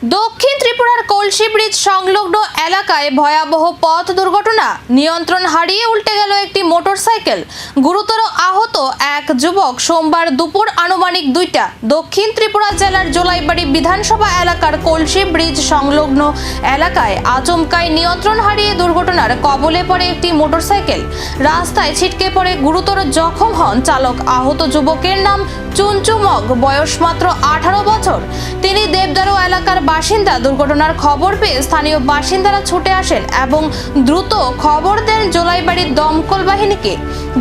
দক্ষিণ ত্রিপুরার কলসি ব্রিজ সংলগ্ন এলাকায় ভয়াবহ পথ দুর্ঘটনা। নিয়ন্ত্রণ হারিয়ে উল্টে গেল একটি মোটরসাইকেল। গুরুতর আহত এক যুবক। সোমবার দুপুর আনুমানিক 2টা দক্ষিণ ত্রিপুরা জেলার জোলাইবাড়ি বিধানসভা এলাকার কলসি ব্রিজ সংলগ্ন এলাকায় আচমকাই নিয়ন্ত্রণ হারিয়ে দুর্ঘটনার কবলে পড়ে একটি মোটরসাইকেল। রাস্তায় ছিটকে পড়ে গুরুতর জখম হন চালক। আহত যুবকের নাম চুনচুমক, বয়স মাত্র 18 বছর। তিনি দেবদারু এলাকার বাসিন্দা। দুর্ঘটনার খবর পেয়ে স্থানীয় বাসিন্দারা ছুটে আসেন এবং দ্রুত খবর দেন জোলাইবাড়ির দমকল বাহিনীকে।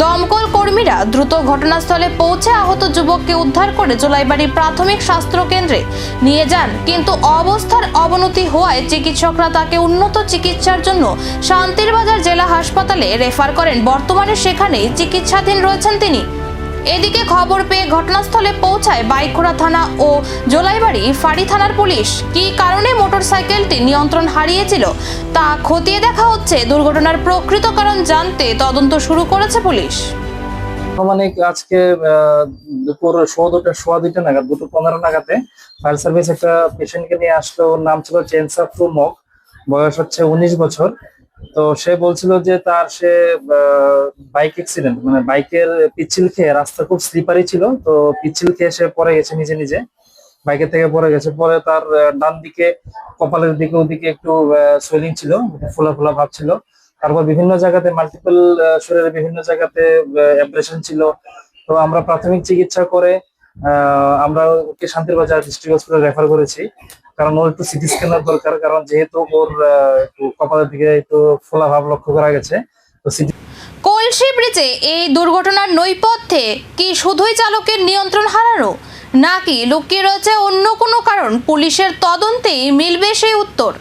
দমকল কর্মীরা দ্রুত ঘটনাস্থলে পৌঁছে আহত যুবককে উদ্ধার করে জোলাইবাড়ি প্রাথমিক স্বাস্থ্য কেন্দ্রে নিয়ে যান, কিন্তু অবস্থার অবনতি হওয়ায় চিকিৎসকরা তাকে উন্নত চিকিৎসার জন্য শান্তিরবাজার জেলা হাসপাতালে রেফার করেন। বর্তমানে সেখানেই চিকিৎসাধীন রয়েছেন তিনি। এদিকে খবর পেয়ে ঘটনাস্থলে পৌঁছায় বাইখোড়া থানা ও জোলাইবাড়ি ফাঁড়ি থানার পুলিশ। কী কারণে মোটরসাইকেলটি নিয়ন্ত্রণ হারিয়েছিল তা খতিয়ে দেখা হচ্ছে। দুর্ঘটনার প্রকৃত কারণ জানতে তদন্ত শুরু করেছে পুলিশ। আজকে দুপুর 2:15 নাগাদ 2:15 নাগাদে ফায়ার সার্ভিস একটা পেশেন্টকে নিয়ে আসলো। ওর নাম ছিল চুনচুমক, বয়স হচ্ছে 19 বছর। তো সে বলছিল যে সে বাইক অ্যাক্সিডেন্ট, মানে বাইকের পিচ্ছিল খেয়ে, রাস্তা খুব স্লিপারি ছিল, তো পিচ্ছিল খেয়ে সে পড়ে গেছে, নিজে বাইকের থেকে পড়ে গেছে। পরে তার ডান দিকে কপালের দিকে ওদিকে একটু সোয়েলিং ছিল, ফোলা ফোলা ভাব ছিল। তারপর বিভিন্ন জায়গাতে মাল্টিপল শরীরের বিভিন্ন জায়গাতে অ্যাব্রেশন ছিল। তো আমরা প্রাথমিক চিকিৎসা করে আমরা ওকে শান্তিরবাজার ডিস্ট্রিক্ট হসপিটাল রেফার করেছি, কারণ ওর একটু সিটি স্ক্যানের দরকার, কারণ যেহেতু ওর কপালের দিকে একটু ফোলা ভাব লক্ষ্য করা গেছে। তো কলসি ব্রিজে এই দুর্ঘটনার নৈপথ্যে কি শুধুই চালকের নিয়ন্ত্রণ হারানো, নাকি লুকিয়ে রয়েছে অন্য কোনো কারণ? পুলিশের তদন্তেই মিলবে সেই উত্তর।